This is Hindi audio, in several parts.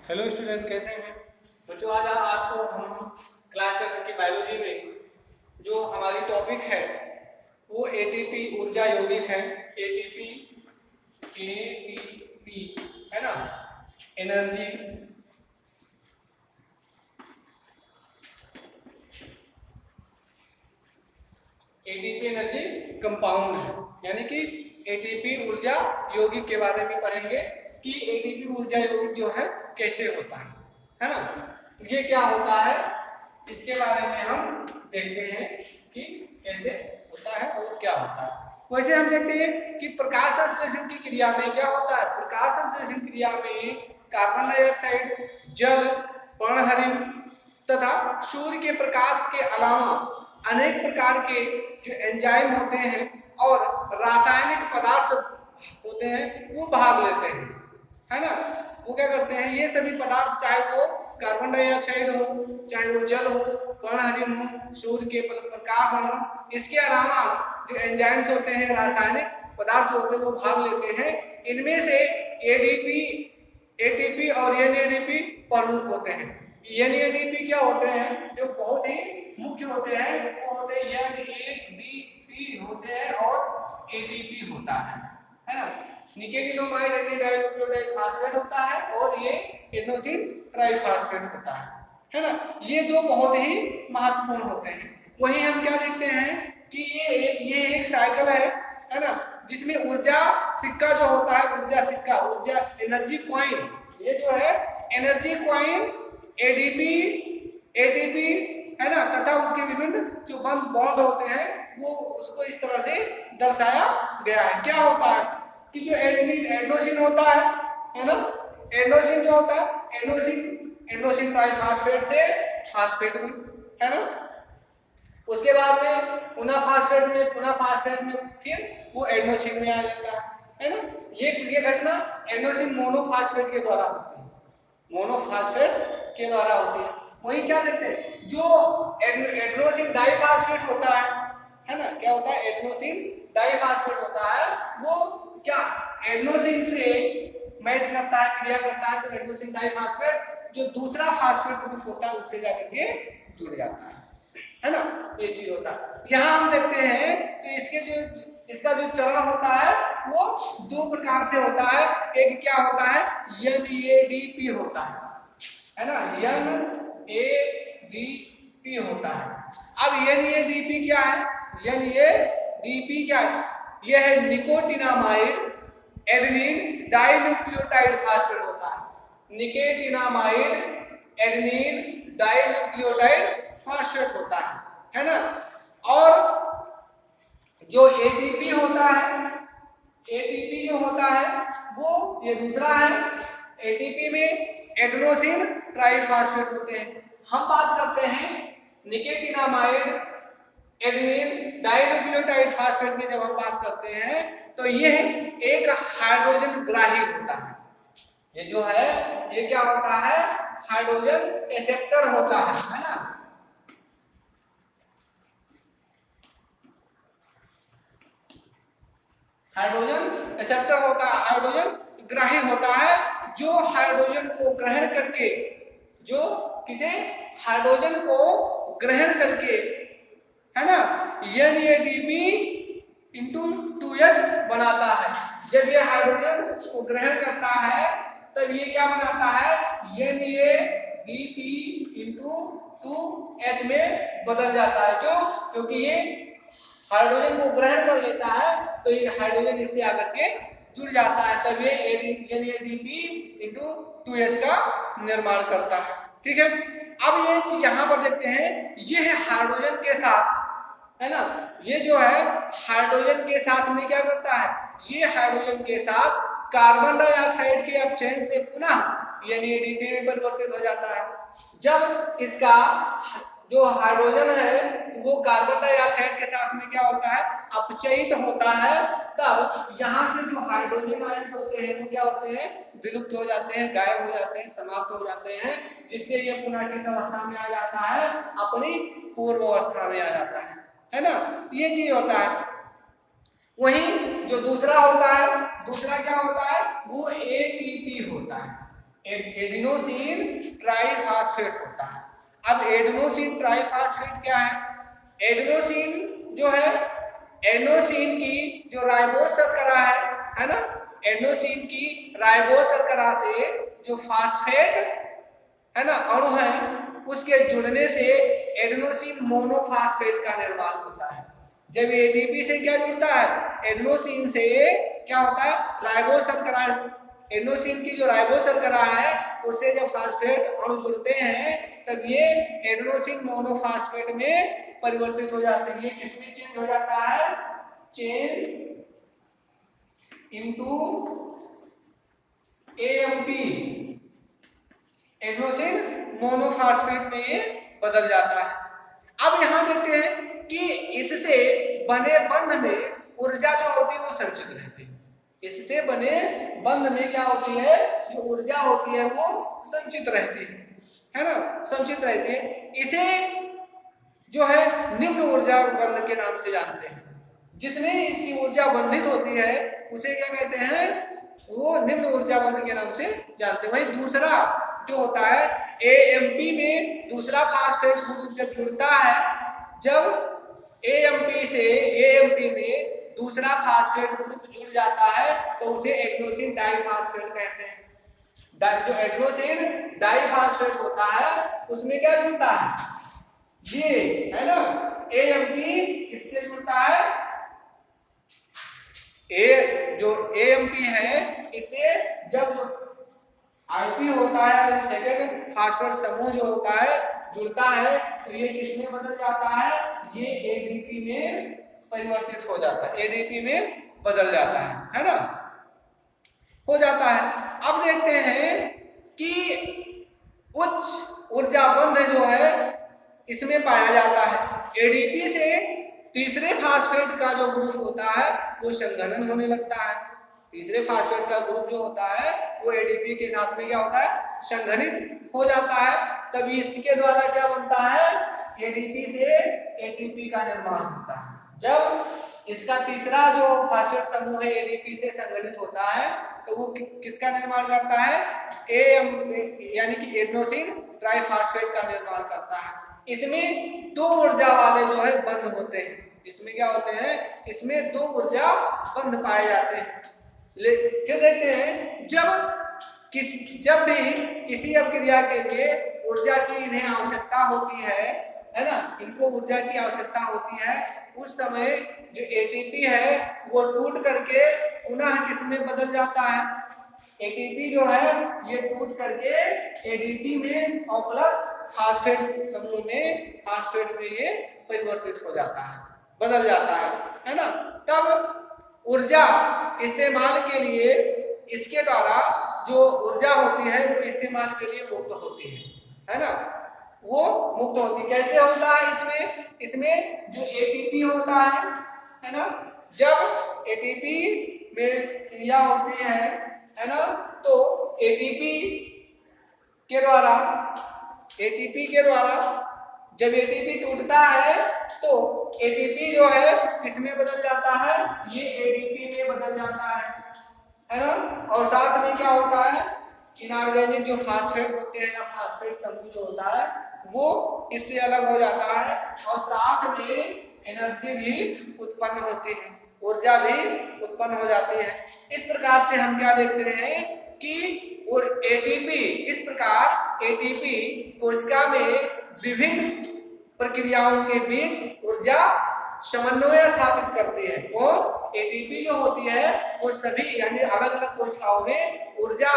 हेलो स्टूडेंट, कैसे हैं बच्चों। आज तो हम क्लास 10 की बायोलॉजी में जो हमारी टॉपिक है वो एटीपी ऊर्जा यौगिक है। एटीपी है ना, एनर्जी एनर्जी कंपाउंड है, यानी कि एटीपी ऊर्जा यौगिक के बारे में पढ़ेंगे कि एटीपी ऊर्जा यौगिक जो है कैसे होता है ना, ये क्या होता है, इसके बारे में हम देखते हैं कि कैसे होता है और क्या होता है। वैसे हम देखते हैं कि प्रकाश संश्लेषण की क्रिया में क्या होता है। प्रकाश संश्लेषण क्रिया में कार्बन डाइऑक्साइड, जल, पर्णहरित तथा सूर्य के प्रकाश के अलावा अनेक प्रकार के जो एंजाइम होते हैं और रासायनिक पदार्थ होते हैं वो भाग लेते हैं, है ना। वो क्या करते हैं, ये सभी पदार्थ चाहे वो कार्बन डाइऑक्साइड हो, चाहे वो जल हो, पर्णहरित हो, सूर्य के प्रकाश हो, इसके अलावा जो एंजाइम्स होते हैं, रासायनिक पदार्थ होते हैं वो भाग लेते हैं। इनमें से एटीपी और एनएडीपी प्रमुख होते हैं। एनएडीपी क्या होते हैं, जो बहुत ही मुख्य होते हैं, वो होते हैं एनएडीपी होते हैं और एटीपी होता है ना। निकेटिनोमाइड एनिडाइन्यूक्लियोटाइड फास्फेट होता है और ये एडेनोसिन ट्राइफास्फेट होता है ना। ये दो बहुत ही महत्वपूर्ण होते हैं। वहीं हम क्या देखते हैं कि ये एक साइकिल है ना, जिसमें ऊर्जा सिक्का जो होता है, ऊर्जा सिक्का, ऊर्जा एनर्जी कॉइन, ये जो है एनर्जी कॉइन एटीपी है ना, तथा उसके विभिन्न जो बॉन्ड होते हैं वो उसको इस तरह से दर्शाया गया है। क्या होता है कि जो एडेनोसिन होता है ना, एडेनोसिन जो होता है, एडेनोसिन ट्राइफास्फेट से फास्फेट में, है ना। उसके बाद में पुनः फास्फेट में फिर वो एडेनोसिन में आ जाता है ना। ये घटना एडेनोसिन मोनोफास्फेट के द्वारा होती है, वही क्या देखते हैं, जो एडेनोसिन डाइफास्फेट होता है ना, क्या होता है, एडेनोसिन डाइफास्फेट होता है, वो क्या एडेनोसिन से मैच करता है, क्रिया करता है, तो एडेनोसिन डाइफास्फेट जो दूसरा फास्फेट ग्रुप होता है उससे जाकर के जुड़ जाता है ना। ये चीज होता है। यहाँ हम देखते हैं तो इसका जो चरण होता है वो दो प्रकार से होता है। एक क्या होता है, एनएडीपी होता है ना, एनएडीपी होता है। अब एनएडीपी क्या है, एनएडीपी क्या है, यह है निकोटिनामाइड एडेनिन डाइन्यूक्लियोटाइड फास्फेट होता है। निकोटिनामाइड एडेनिन डाइन्यूक्लियोटाइड फास्फेट होता है ना। और जो एटीपी होता है, एटीपी जो होता है वो ये दूसरा है। एटीपी में एडेनोसिन ट्राइफास्फेट होते हैं। हम बात करते हैं निकोटिनामाइड एडेनिन डाइन्यूक्लियोटाइड फास्फेट में जब हम बात करते हैं तो यह एक हाइड्रोजन ग्राही होता है। ये जो है ये क्या होता है, हाइड्रोजन एक्सेप्टर होता है ना। हाइड्रोजन एक्सेप्टर होता है, हाइड्रोजन ग्राही होता है, जो हाइड्रोजन को ग्रहण करके, जो किसे हाइड्रोजन को ग्रहण करके, है ना, एनएडीपी इंटू 2H बनाता है। जब ये हाइड्रोजन को ग्रहण करता है तब ये क्या बनाता है, एनएडीपी इंटू 2H में बदल जाता है। क्यों, क्योंकि ये हाइड्रोजन को ग्रहण कर लेता है तो ये हाइड्रोजन इससे आकर के जुड़ जाता है, तब ये एनएडीपी इंटू 2H का निर्माण करता है। ठीक है। अब ये यहाँ पर देखते हैं, ये है हाइड्रोजन के साथ, है ना, ये जो है हाइड्रोजन के साथ में क्या करता है, ये हाइड्रोजन के साथ कार्बन डाइऑक्साइड के अपचयन से पुनः एनएडीपी में परिवर्तित हो जाता है। जब इसका जो हाइड्रोजन है वो कार्बन डाइऑक्साइड के साथ में क्या होता है, अपचयित होता है, तब यहाँ से जो हाइड्रोजन आयंस होते हैं वो क्या होते हैं, विलुप्त हो जाते हैं, गायब हो जाते हैं, समाप्त हो जाते हैं, जिससे ये पुनः किस अवस्था में आ जाता है, अपनी पूर्व अवस्था में आ जाता है ना। ये चीज होता है। वहीं जो दूसरा होता है, दूसरा क्या होता है, वो एटीपी होता है। एडिनोसिन ट्राइफॉस्फेट होता है। अब एडिनोसिन ट्राइफॉस्फेट क्या है? एडिनोसिन जो है, एडिनोसिन की जो राइबोज शर्करा है ना, एडिनोसिन की राइबोज शर्करा से जो फास्फेट है ना अणु है, उसके जुड़ने से एडिनोसिन मोनोफॉस्फेट का निर्माण होता है। जब एटीपी से क्या जुड़ता है? एडिनोसिन से क्या होता है? राइबोज शर्करा, एडिनोसिन की जो राइबोज शर्करा है उससे जब फास्फेट अणु जुड़ते हैं तब ये एडिनोसिन मोनोफॉस्फेट में परिवर्तित हो जाते हैं। ये किसमें चेंज हो जाता है? Change into AMP, adenosine monophosphate में ये बदल जाता है। अब यहां देखते हैं कि इससे बने बंध में ऊर्जा जो होती है वो संचित रहती है। इससे बने बंध में क्या होती है? जो ऊर्जा होती है वो संचित रहती है ना, संचित रहती है। इसे जो है निम्न ऊर्जा बंध के नाम से जानते हैं। जिसमें इसकी ऊर्जा बंधित होती है उसे क्या कहते हैं? वो निम्न ऊर्जा बंध के नाम से जानते हैं। वही दूसरा जो होता है एएमपी में दूसरा फास्फेट ग्रुप जब जुड़ता है, जब एएमपी से एएमपी में दूसरा फास्फेट ग्रुप जुड़ जाता है तो उसे एडिनोसिन डाइफॉस्फेट कहते हैं। जो एडिनोसिन डाइफॉस्फेट होता है उसमें क्या जुड़ता है? ये है ना, एएमपी इससे जुड़ता है, जो एएमपी है इससे जब आईपी होता है सेकेंड फास्फेट समूह जो होता है जुड़ता है तो ये किसमें बदल जाता है? ये एडीपी में परिवर्तित हो जाता है, एडीपी में बदल जाता है ना, हो जाता है। अब देखते हैं कि उच्च ऊर्जा बंध जो है इसमें पाया जाता है। एडीपी से तीसरे फास्फेट का जो ग्रुप होता है वो संघनन होने लगता है। तीसरे फास्फेट का ग्रुप जो होता है वो एडीपी के साथ में क्या होता है? संघनित हो जाता है। तब इसके द्वारा क्या बनता है? एडीपी से एटीपी का निर्माण होता है। जब इसका तीसरा जो फास्फेट समूह है एडीपी से संघनित होता है तो वो किसका निर्माण करता है? यानी कि एडिनोसिन ट्राइफॉस्फेट का निर्माण करता है। इसमें दो ऊर्जा वाले जो है बंध होते हैं। इसमें क्या होते हैं? इसमें दो ऊर्जा बंध पाए जाते हैं। फिर देखते हैं जब भी किसी अभिक्रिया के लिए ऊर्जा की इन्हें आवश्यकता होती है ना, इनको ऊर्जा की आवश्यकता होती है, उस समय जो एटीपी है वो टूट करके पुनः किसमें बदल जाता है? एटीपी जो है ये टूट करके एडीपी में और प्लस फास्फेट समूह में, फास्फेट में ये परिवर्तित हो जाता है, बदल जाता है ना। तब ऊर्जा इस्तेमाल के लिए इसके द्वारा जो ऊर्जा होती है वो इस्तेमाल के लिए मुक्त होती है ना, वो मुक्त होती है। कैसे होता है? इसमें जो एटीपी होता है ना, जब एटीपी में क्रिया होती है ना, तो एटीपी के द्वारा जब एटीपी टूटता है तो एटीपी जो है किसमें बदल जाता है? ये एडीपी में बदल जाता है ना। और साथ में क्या होता है? इनऑर्गेनिक जो फास्फेट होते हैं या फास्फेट समूह जो होता है वो इससे अलग हो जाता है और साथ में एनर्जी भी उत्पन्न होती है, ऊर्जा भी उत्पन्न हो जाती है। इस प्रकार से हम क्या देखते हैं कि और एटीपी, इस प्रकार एटीपी कोशिका में विभिन्न प्रक्रियाओं के बीच ऊर्जा समन्वय स्थापित करती है। और एटीपी जो होती है वो सभी यानी अलग अलग कोशिकाओं में ऊर्जा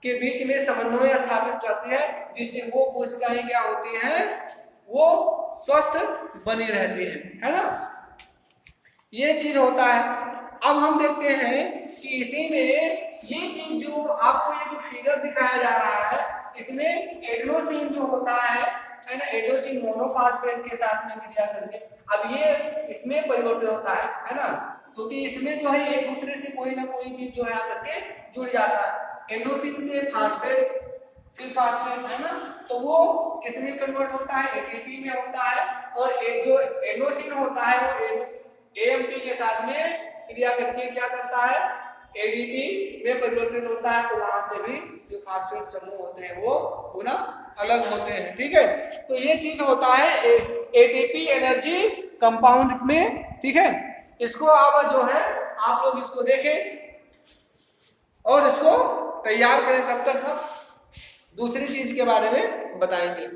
के बीच में समन्वय स्थापित करती है, जिससे वो कोशिकाएं क्या होती हैं? वो स्वस्थ बनी रहती है ना। ये चीज होता है। अब हम देखते हैं कि इसी में ये चीज जो आपको ये जो फिगर दिखाया जा रहा है इसमें एडिनोसिन जो होता है ना, एडिनोसिन मोनोफॉस्फेट के साथ में क्रिया करके अब ये इसमें परिवर्तित होता है ना, क्योंकि इसमें जो है एक दूसरे से कोई ना कोई चीज जो है आकर के जुड़ जाता है। एडिनोसिन से फास्फेट, फिर फास्फेट है ना, तो वो किसमें कन्वर्ट होता है? एटीपी में होता है। और जो एडिनोसिन होता है वो एएमपी के साथ में क्रिया करके क्या करता है? एडीपी में परिवर्तित होता है, तो वहां से भी जो फास्फेट समूह होते हैं वो पुनः अलग होते हैं। ठीक है, तो ये चीज होता है एटीपी एनर्जी कंपाउंड में। ठीक है, इसको अब जो है आप लोग इसको देखें और इसको तैयार करें, तब तक हम दूसरी चीज के बारे में बताएंगे।